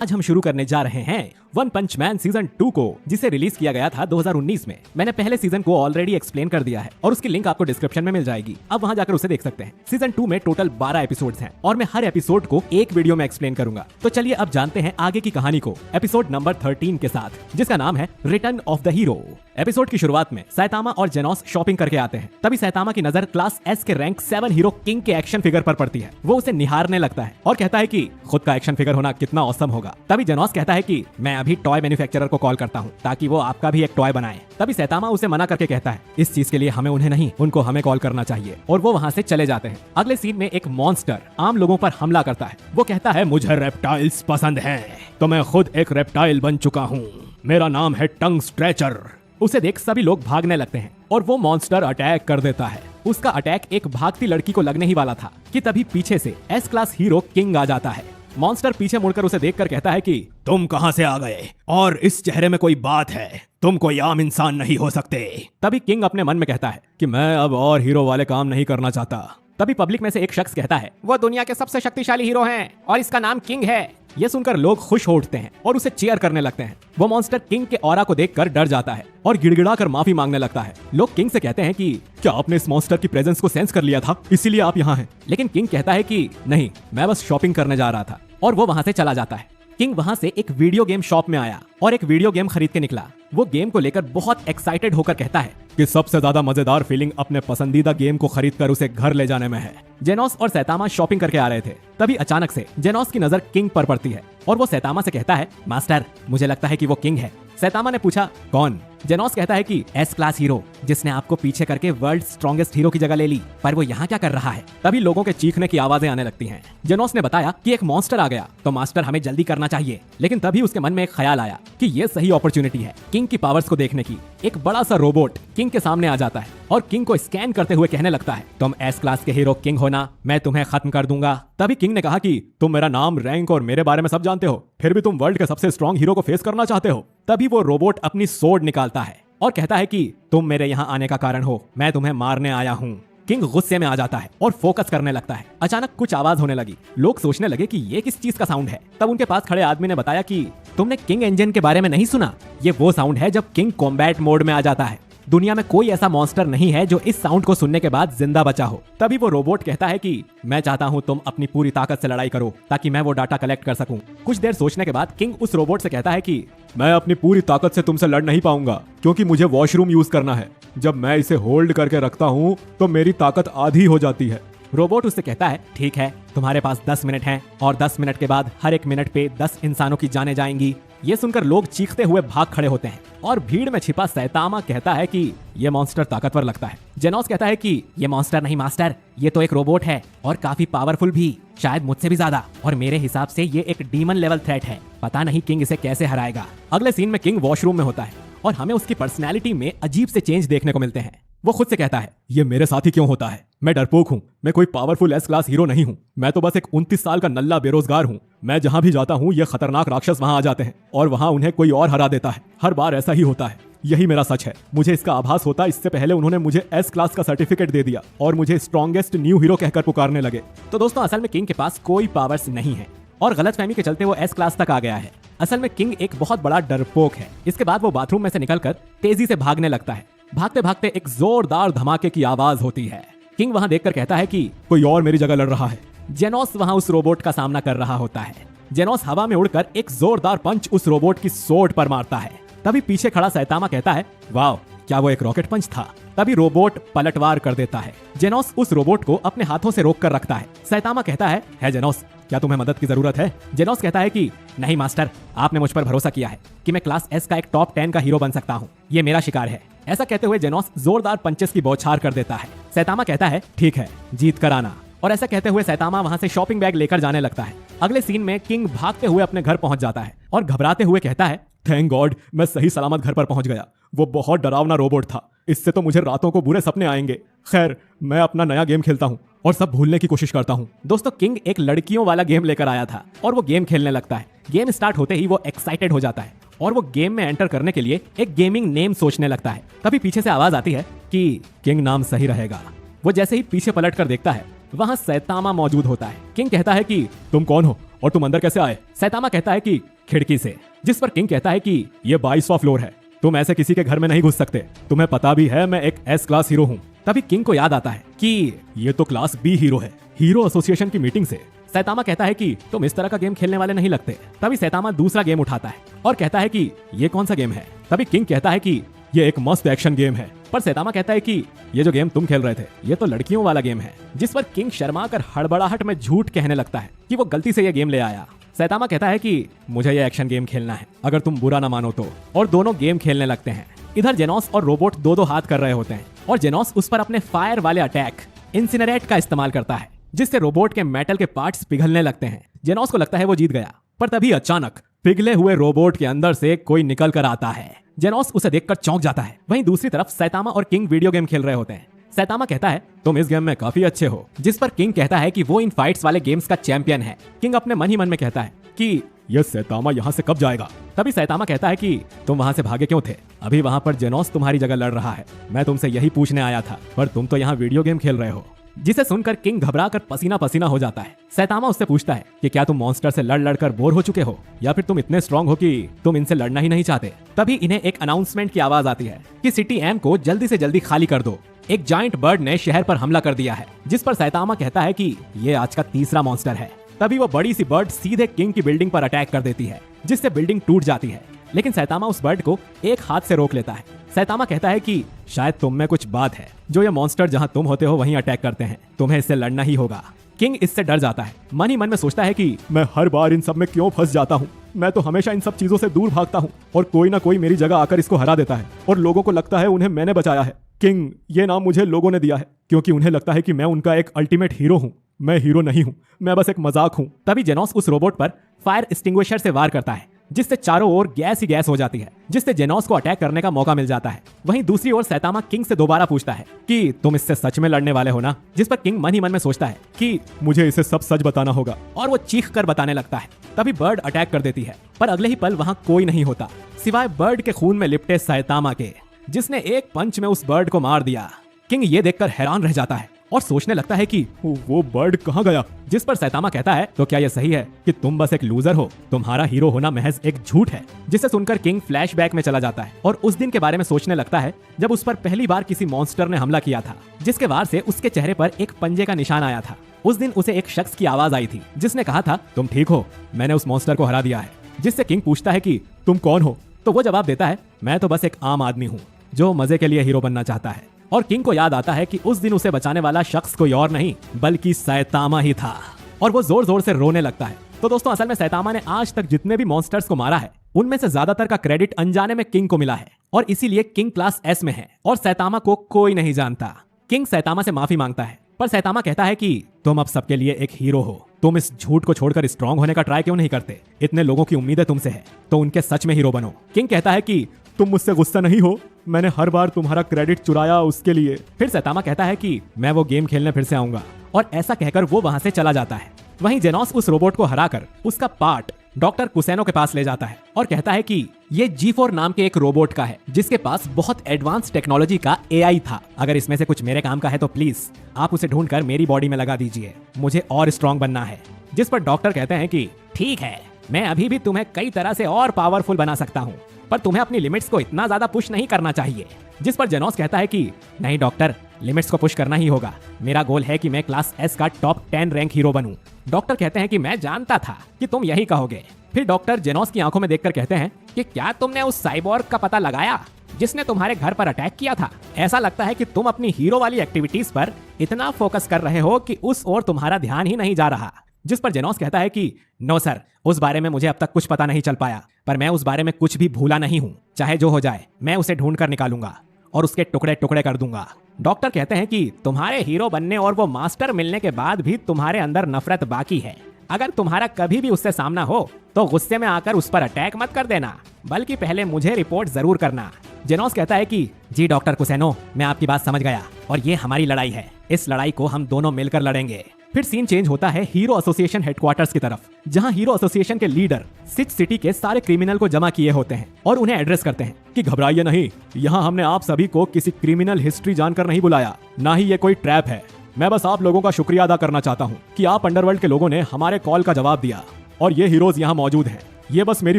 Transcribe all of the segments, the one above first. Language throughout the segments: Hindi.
आज हम शुरू करने जा रहे हैं वन पंच मैन सीजन 2 को, जिसे रिलीज किया गया था 2019 में। मैंने पहले सीजन को ऑलरेडी एक्सप्लेन कर दिया है और उसकी लिंक आपको डिस्क्रिप्शन में मिल जाएगी, आप वहां जाकर उसे देख सकते हैं। सीजन 2 में टोटल 12 एपिसोड्स हैं और मैं हर एपिसोड को एक वीडियो में एक्सप्लेन करूंगा। तो चलिए अब जानते हैं आगे की कहानी को एपिसोड नंबर 13 के साथ, जिसका नाम है return of the hero. Episode की शुरुआत में सैतामा और जेनोस शॉपिंग करके आते हैं। तभी सैतामा की नजर क्लास एस के रैंक 7 हीरो किंग के एक्शन फिगर पर पड़ती है। वो उसे निहारने लगता है और कहता है कि खुद का एक्शन फिगर होना कितना औसम होगा। तभी जेनोस कहता है कि मैं अभी टॉय मैन्युफैक्चरर को कॉल करता हूँ ताकि वो आपका भी एक टॉय बनाए। तभी सैतामा उसे मना करके कहता है इस चीज के लिए हमें उन्हें नहीं, उनको हमें कॉल करना चाहिए, और वो वहाँ से चले जाते हैं। अगले सीन में एक मॉन्स्टर आम लोगों पर हमला करता है। वो कहता है मुझे रेप्टाइल्स पसंद हैं, तो मैं खुद एक रेप्टाइल बन चुका हूँ। मेरा नाम है टंग स्ट्रेचर। उसे देख सभी लोग भागने लगते हैं और वो मॉन्स्टर अटैक कर देता है। उसका अटैक एक भागती लड़की को लगने ही वाला था कि तभी पीछे से एस क्लास हीरो किंग आ जाता है। मॉन्स्टर पीछे मुड़कर उसे देखकर कहता है कि तुम कहां से आ गए और इस चेहरे में कोई बात है, तुम कोई आम इंसान नहीं हो सकते। तभी किंग अपने मन में कहता है कि मैं अब और हीरो वाले काम नहीं करना चाहता। तभी पब्लिक में से एक शख्स कहता है वो दुनिया के सबसे शक्तिशाली हीरो हैं और इसका नाम किंग है। ये सुनकर लोग खुश हो उठते हैं और उसे चीयर करने लगते हैं। वो मॉन्स्टर किंग के ऑरा को देखकर डर जाता है और गिड़गिड़ाकर माफी मांगने लगता है। लोग किंग से कहते हैं कि क्या आपने इस मॉन्स्टर की प्रेजेंस को सेंस कर लिया था, इसीलिए आप यहाँ हैं? लेकिन किंग कहता है कि नहीं, मैं बस शॉपिंग करने जा रहा था, और वो वहाँ से चला जाता है। किंग वहाँ से एक वीडियो गेम शॉप में आया और एक वीडियो गेम खरीद के निकला। वो गेम को लेकर बहुत एक्साइटेड होकर कहता है कि सबसे ज्यादा मजेदार फीलिंग अपने पसंदीदा गेम को खरीद कर उसे घर ले जाने में है। जेनोस और सैतामा शॉपिंग करके आ रहे थे। तभी अचानक से जेनोस की नजर किंग पर पड़ती है और वो सैतामा से कहता है मास्टर, मुझे लगता है कि वो किंग है। सैतामा ने पूछा कौन? जेनोस कहता है कि एस क्लास हीरो, जिसने आपको पीछे करके वर्ल्ड स्ट्रॉन्गेस्ट हीरो की जगह ले ली, पर वो यहाँ क्या कर रहा है? तभी लोगों के चीखने की आवाजें आने लगती हैं। जेनोस ने बताया कि एक मॉन्स्टर आ गया, तो मास्टर हमें जल्दी करना चाहिए। लेकिन तभी उसके मन में एक ख्याल आया कि ये सही अपॉर्चुनिटी है किंग की पावर्स को देखने की। एक बड़ा सा रोबोट किंग के सामने आ जाता है और किंग को स्कैन करते हुए कहने लगता है तुम एस क्लास के हीरो किंग होना, मैं तुम्हें खत्म कर दूंगा। तभी किंग ने कहा कि तुम मेरा नाम, रैंक और मेरे बारे में सब जानते हो, फिर भी तुम वर्ल्ड के सबसे स्ट्रॉन्ग हीरो को फेस करना चाहते हो। तभी वो रोबोट अपनी सोर्ड निकालता है और कहता है कि तुम मेरे यहाँ आने का कारण हो, मैं तुम्हें मारने आया हूँ। किंग गुस्से में आ जाता है और फोकस करने लगता है। अचानक कुछ आवाज होने लगी। लोग सोचने लगे कि ये किस चीज का साउंड है। तब उनके पास खड़े आदमी ने बताया कि तुमने किंग इंजन के बारे में नहीं सुना? ये वो साउंड है जब किंग कॉम्बैट मोड में आ जाता है। दुनिया में कोई ऐसा मॉन्स्टर नहीं है जो इस साउंड को सुनने के बाद जिंदा बचा हो। तभी वो रोबोट कहता है कि मैं चाहता हूँ तुम अपनी पूरी ताकत से लड़ाई करो ताकि मैं वो डाटा कलेक्ट कर सकूं। कुछ देर सोचने के बाद किंग उस रोबोट से कहता है कि मैं अपनी पूरी ताकत से तुमसे लड़ नहीं पाऊंगा, क्योंकि मुझे वॉशरूम यूज करना है। जब मैं इसे होल्ड करके रखता हूँ तो मेरी ताकत आधी हो जाती है। रोबोट उससे कहता है ठीक है, तुम्हारे पास 10 मिनट हैं और 10 मिनट के बाद हर एक मिनट पे 10 इंसानों की जानें जाएंगी। ये सुनकर लोग चीखते हुए भाग खड़े होते हैं और भीड़ में छिपा सैतामा कहता है कि ये मॉन्स्टर ताकतवर लगता है। जेनोस कहता है कि ये मॉन्स्टर नहीं मास्टर, ये तो एक रोबोट है और काफी पावरफुल भी, शायद मुझसे भी ज्यादा, और मेरे हिसाब से ये एक डीमन लेवल थ्रेट है। पता नहीं किंग इसे कैसे हराएगा। अगले सीन में किंग वॉशरूम में होता है और हमें उसकी पर्सनैलिटी में अजीब से चेंज देखने को मिलते हैं। वो खुद से कहता है ये मेरे साथ ही क्यों होता है? मैं डरपोक हूँ, मैं कोई पावरफुल एस क्लास हीरो नहीं हूँ, मैं तो बस एक 29 साल का नल्ला बेरोजगार हूँ। मैं जहाँ भी जाता हूँ ये खतरनाक राक्षस वहाँ आ जाते हैं और वहाँ उन्हें कोई और हरा देता है। हर बार ऐसा ही होता है, यही मेरा सच है। मुझे इसका आभास होता इससे पहले उन्होंने मुझे एस क्लास का सर्टिफिकेट दे दिया और मुझे स्ट्रॉन्गेस्ट न्यू हीरो कहकर पुकारने लगे। तो दोस्तों, असल में किंग के पास कोई पावर्स नहीं है और गलतफहमी के चलते वो एस क्लास तक आ गया है। असल में किंग एक बहुत बड़ा डरपोक है। इसके बाद वो बाथरूम में से निकलकर तेजी से भागने लगता है। भागते भागते एक जोरदार धमाके की आवाज होती है। किंग वहां देखकर कहता है कि कोई और मेरी जगह लड़ रहा है। जेनोस वहां उस रोबोट का सामना कर रहा होता है। जेनोस हवा में उड़कर एक जोरदार पंच उस रोबोट की सोर्ड पर मारता है। तभी पीछे खड़ा सैतामा कहता है वाह, क्या वो एक रॉकेट पंच था? तभी रोबोट पलटवार कर देता है। जेनोस उस रोबोट को अपने हाथों से रोक कर रखता है। सैतामा कहता है जेनोस, क्या तुम्हें मदद की जरूरत है? जेनोस कहता है कि नहीं मास्टर, आपने मुझ पर भरोसा किया है कि मैं क्लास एस का एक टॉप 10 का हीरो बन सकता हूँ। ये मेरा शिकार है। ऐसा कहते हुए जेनोस जोरदार पंचेस की बौछार कर देता है। सैतामा कहता है ठीक है, जीत कर आना। और ऐसा कहते हुए सैतामा वहां से शॉपिंग बैग लेकर जाने लगता है। अगले सीन में किंग भागते हुए अपने घर पहुंच जाता है और घबराते हुए कहता है थैंक गॉड, मैं सही सलामत घर पर पहुंच गया। वो बहुत डरावना रोबोट था, इससे तो मुझे रातों को बुरे सपने आएंगे। खैर, मैं अपना नया गेम खेलता हूँ और सब भूलने की कोशिश करता हूँ। दोस्तों, किंग एक लड़कियों वाला गेम लेकर आया था और वो गेम खेलने लगता है। गेम स्टार्ट होते ही वो एक्साइटेड हो जाता है और वो गेम में एंटर करने के लिए एक गेमिंग नेम सोचने लगता है। तभी पीछे से आवाज आती है कि किंग नाम सही रहेगा। वो जैसे ही पीछे पलट कर देखता है वहाँ सैतामा मौजूद होता है। किंग कहता है कि तुम कौन हो और तुम अंदर कैसे आए? सैतामा कहता है कि खिड़की से, जिस पर किंग कहता है कि ये 22वां फ्लोर है, तुम ऐसे किसी के घर में नहीं घुस सकते, तुम्हें पता भी है मैं एक एस क्लास हीरो हूँ। तभी किंग को याद आता है कि ये तो क्लास बी हीरो है। हीरो एसोसिएशन की मीटिंग से सैतामा कहता है कि तुम इस तरह का गेम खेलने वाले नहीं लगते। तभी सैतामा दूसरा गेम उठाता है और कहता है कि ये कौन सा गेम है? तभी किंग कहता है कि ये एक मस्त एक्शन गेम है। पर सैतामा कहता है कि ये जो गेम तुम खेल रहे थे ये तो लड़कियों वाला गेम है, जिस पर किंग शर्मा कर हड़बड़ाहट में झूठ कहने लगता है कि वो गलती से ये गेम ले आया। सैतामा कहता है कि मुझे ये एक्शन गेम खेलना है, अगर तुम बुरा ना मानो तो। और दोनों गेम खेलने लगते हैं। इधर जेनोस और रोबोट दो हाथ कर रहे होते हैं और जेनोस उस पर अपने फायर वाले अटैक इंसिनरेट का इस्तेमाल करता है, जिससे रोबोट के मेटल के पार्ट्स पिघलने लगते हैं। जेनोस को लगता है वो जीत गया, पर तभी अचानक पिघले हुए रोबोट के अंदर से कोई निकल कर आता है। जेनोस उसे देखकर चौंक जाता है। वहीं दूसरी तरफ सैतामा और किंग वीडियो गेम खेल रहे होते हैं। सैतामा कहता है तुम इस गेम में काफी अच्छे हो, जिस पर किंग कहता है कि वो इन फाइट्स वाले गेम्स का चैंपियन है। किंग अपने मन ही मन में कहता है कि ये सैतामा यहाँ से कब जाएगा? तभी सैतामा कहता है कि तुम वहाँ से भागे क्यों थे? अभी वहाँ पर जेनोस तुम्हारी जगह लड़ रहा है। मैं तुमसे यही पूछने आया था, पर तुम तो यहाँ वीडियो गेम खेल रहे हो। जिसे सुनकर किंग घबरा कर पसीना पसीना हो जाता है। सैतामा उससे पूछता है कि क्या तुम मॉन्स्टर से लड़ कर बोर हो चुके हो, या फिर तुम इतने स्ट्रांग हो कि तुम इनसे लड़ना ही नहीं चाहते? तभी इन्हें एक अनाउंसमेंट की आवाज आती है कि सिटी एम को जल्दी से जल्दी खाली कर दो। एक जायंट बर्ड ने शहर पर हमला कर दिया है, जिस पर सैतामा कहता है कि ये आज का तीसरा मॉन्स्टर है। तभी वो बड़ी सी बर्ड सीधे किंग की बिल्डिंग पर अटैक कर देती है, जिससे बिल्डिंग टूट जाती है। लेकिन सैतामा उस बर्ड को एक हाथ से रोक लेता है। सैतामा कहता है कि शायद तुम में कुछ बात है, जो ये मॉन्स्टर जहां तुम होते हो वहीं अटैक करते हैं, तुम्हें इससे लड़ना ही होगा। किंग इससे डर जाता है। मन ही मन में सोचता है कि मैं हर बार इन सब में क्यों फंस जाता हूँ। मैं तो हमेशा इन सब चीजों से दूर भागता हूँ और कोई ना कोई मेरी जगह आकर इसको हरा देता है और लोगों को लगता है उन्हें मैंने बचाया है। किंग ये नाम मुझे लोगों ने दिया है क्योंकि उन्हें लगता है कि मैं उनका एक अल्टीमेट हीरो हूँ। मैं हीरो नहीं हूँ, मैं बस एक मजाक हूँ। तभी जेनोस उस रोबोट पर फायर एक्सटिंग्विशर से वार करता है, जिससे चारों ओर गैस ही गैस हो जाती है, जिससे जेनोस को अटैक करने का मौका मिल जाता है। वहीं दूसरी ओर सैतामा किंग से दोबारा पूछता है कि तुम इससे सच में लड़ने वाले हो ना? जिस पर किंग मन ही मन में सोचता है कि मुझे इसे सब सच बताना होगा, और वो चीख कर बताने लगता है। तभी बर्ड अटैक कर देती है, पर अगले ही पल वहाँ कोई नहीं होता सिवाय बर्ड के खून में लिपटे सैतामा के, जिसने एक पंच में उस बर्ड को मार दिया। किंग ये देखकर हैरान रह जाता है और सोचने लगता है कि वो बर्ड कहाँ गया? जिस पर सैतामा कहता है तो क्या यह सही है कि तुम बस एक लूजर हो? तुम्हारा हीरो होना महज एक झूठ है। जिसे सुनकर किंग फ्लैशबैक में चला जाता है और उस दिन के बारे में सोचने लगता है जब उस पर पहली बार किसी मॉन्स्टर ने हमला किया था, जिसके वार से उसके चेहरे पर एक पंजे का निशान आया था। उस दिन उसे एक शख्स की आवाज आई थी जिसने कहा था तुम ठीक हो, मैंने उस मॉन्स्टर को हरा दिया है। जिससे किंग पूछता है कि तुम कौन हो? तो वो जवाब देता है मैं तो बस एक आम आदमी हूँ जो मजे के लिए हीरो बनना चाहता है। और किंग को याद आता है कि उस दिन उसे बचाने वाला शख्स कोई और नहीं बल्कि सैतामा ही था, और वो जोर जोर से रोने लगता है। तो दोस्तों असल में सैतामा ने आज तक जितने भी मॉन्स्टर्स को मारा है उनमें से ज्यादातर का क्रेडिट अनजाने में किंग को मिला है, और इसीलिए किंग क्लास एस में है और सैतामा को कोई नहीं जानता। किंग सैतामा से माफी मांगता है, पर सैतामा कहता है कि तुम अब सबके लिए एक हीरो हो। तुम इस झूठ को छोड़कर स्ट्रांग होने का ट्राई क्यों नहीं करते? इतने लोगों की उम्मीदें तुमसे है, तो उनके सच में हीरो बनो। किंग कहता है कि तुम मुझसे गुस्सा नहीं हो, मैंने हर बार तुम्हारा क्रेडिट चुराया उसके लिए। फिर सैतामा कहता है कि मैं वो गेम खेलने फिर से आऊंगा, और ऐसा कहकर वो वहां से चला जाता है। वहीं जेनोस उस रोबोट को हराकर उसका पार्ट डॉक्टर कुसैनो के पास ले जाता है और कहता है कि ये G4 नाम के एक रोबोट का है जिसके पास बहुत एडवांस टेक्नोलॉजी का AI था। अगर इसमें से कुछ मेरे काम का है तो प्लीज आप उसे ढूंढकर मेरी बॉडी में लगा दीजिए, मुझे और स्ट्रांग बनना है। जिस पर डॉक्टर कहते हैं कि ठीक है, मैं अभी भी तुम्हें कई तरह से और पावरफुल बना सकता हूँ, पर तुम्हें अपनी लिमिट्स को इतना ज्यादा पुश नहीं करना चाहिए। जिस पर जेनोस कहता है कि नहीं डॉक्टर, लिमिट्स को पुश करना ही होगा। मेरा गोल है कि मैं क्लास एस का टॉप 10 रैंक हीरो बनूं। डॉक्टर कहते हैं कि मैं जानता था कि तुम यही कहोगे। फिर डॉक्टर जेनोस की आंखों में देखकर कहते हैं कि क्या तुमने उस साइबोर्ग का पता लगाया जिसने तुम्हारे घर पर अटैक किया था? ऐसा लगता है कि तुम अपनी हीरो वाली एक्टिविटीज पर इतना फोकस कर रहे हो कि उस ओर तुम्हारा ध्यान ही नहीं जा रहा। जिस पर जेनोस कहता है कि नो सर, उस बारे में मुझे अब तक कुछ पता नहीं चल पाया, पर मैं उस बारे में कुछ भी भूला नहीं हूँ। चाहे जो हो जाए मैं उसे ढूंढ कर निकालूंगा और उसके टुकड़े टुकड़े कर दूंगा। डॉक्टर कहते हैं कि तुम्हारे हीरो बनने और वो मास्टर मिलने के बाद भी तुम्हारे अंदर नफरत बाकी है। अगर तुम्हारा कभी भी उससे सामना हो तो गुस्से में आकर उस पर अटैक मत कर देना, बल्कि पहले मुझे रिपोर्ट जरूर करना। जेनोस कहता है कि जी डॉक्टर कुसैनो, मैं आपकी बात समझ गया और ये हमारी लड़ाई है। इस लड़ाई को हम दोनों मिलकर लड़ेंगे। फिर सीन चेंज होता है हीरो एसोसिएशन हेडक्वार्टर्स की तरफ, जहां हीरो एसोसिएशन के लीडर सिच सिटी के सारे क्रिमिनल को जमा किए होते हैं और उन्हें एड्रेस करते हैं कि घबराइए नहीं, यहाँ हमने आप सभी को किसी क्रिमिनल हिस्ट्री जानकर नहीं बुलाया, ना ही ये कोई ट्रैप है। मैं बस आप लोगों का शुक्रिया अदा करना चाहता हूँ कि आप अंडरवर्ल्ड के लोगों ने हमारे कॉल का जवाब दिया और ये हीरोज यहाँ मौजूद हैं। ये बस मेरी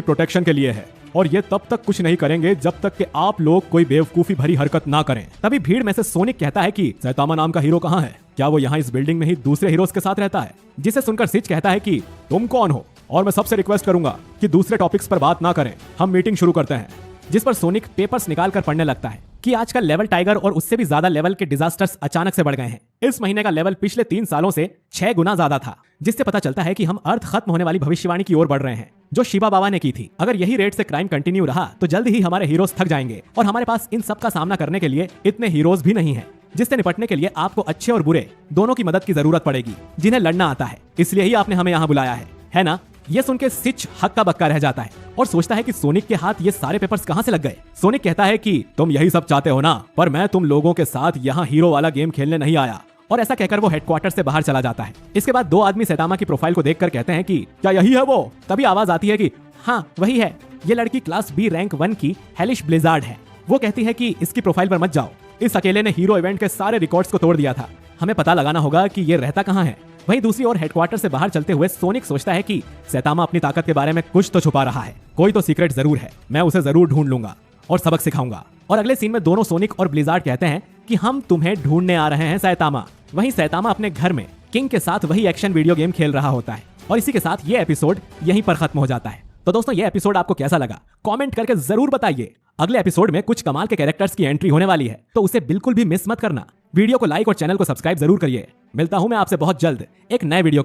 प्रोटेक्शन के लिए है और ये तब तक कुछ नहीं करेंगे जब तक कि आप लोग कोई बेवकूफी भरी हरकत ना करें। तभी भीड़ में से सोनिक कहता है कि सैतामा नाम का हीरो कहाँ है? क्या वो यहाँ इस बिल्डिंग में ही दूसरे हीरोज के साथ रहता है? जिसे सुनकर सिच कहता है कि तुम कौन हो और मैं सबसे रिक्वेस्ट करूंगा कि दूसरे टॉपिक्स पर बात ना करें, हम मीटिंग शुरू करते हैं। जिस पर सोनिक पेपर्स निकाल कर पढ़ने लगता है कि आजकल लेवल टाइगर और उससे भी ज्यादा लेवल के डिजास्टर्स अचानक से बढ़ गए हैं। इस महीने का लेवल पिछले 3 सालों से 6 गुना ज्यादा था, जिससे पता चलता है कि हम अर्थ खत्म होने वाली भविष्यवाणी की ओर बढ़ रहे हैं जो शिवा बाबा ने की थी। अगर यही रेट से क्राइम कंटिन्यू रहा तो जल्द ही हमारे हीरोज थक जाएंगे और हमारे पास इन सब का सामना करने के लिए इतने हीरोज भी नहीं है, जिससे निपटने के लिए आपको अच्छे और बुरे दोनों की मदद की जरूरत पड़ेगी जिन्हें लड़ना आता है। इसलिए ही आपने हमें यहाँ बुलाया है ना? ये सुन के सिच हक्का बक्का रह जाता है और सोचता है कि सोनिक के हाथ ये सारे पेपर्स कहां से लग गए। सोनिक कहता है कि तुम यही सब चाहते हो ना, पर मैं तुम लोगों के साथ यहाँ हीरो वाला गेम खेलने नहीं आया। और ऐसा कहकर वो हेडक्वार्टर से बाहर चला जाता है। इसके बाद 2 आदमी सैतामा की प्रोफाइल को देखकर कहते हैं कि क्या यही है वो? तभी आवाज आती है कि हाँ वही है, ये लड़की क्लास बी रैंक 1 की हेलिश ब्लिजार्ड है। वो कहती है कि इसकी प्रोफाइल पर मत जाओ, इस अकेले ने हीरो इवेंट के सारे रिकॉर्ड्स को तोड़ दिया था, हमें पता लगाना होगा कि ये रहता कहाँ है। वहीं दूसरी ओर हेडक्वार्टर से बाहर चलते हुए सोनिक सोचता है कि सैतामा अपनी ताकत के बारे में कुछ तो छुपा रहा है, कोई तो सीक्रेट जरूर है, मैं उसे जरूर ढूंढ लूंगा और सबक सिखाऊंगा। और अगले सीन में दोनों सोनिक और ब्लिजार्ड कहते हैं कि हम तुम्हें ढूंढने आ रहे हैं सैतामा। वहीं सैतामा अपने घर में किंग के साथ वही एक्शन वीडियो गेम खेल रहा होता है और इसी के साथ ये एपिसोड यहीं पर खत्म हो जाता है। तो दोस्तों ये एपिसोड आपको कैसा लगा कमेंट करके जरूर बताइए। अगले एपिसोड में कुछ कमाल के कैरेक्टर्स की एंट्री होने वाली है, तो उसे बिल्कुल भी मिस मत करना। वीडियो को लाइक और चैनल को सब्सक्राइब जरूर करिए। मिलता हूं मैं आपसे बहुत जल्द एक नए वीडियो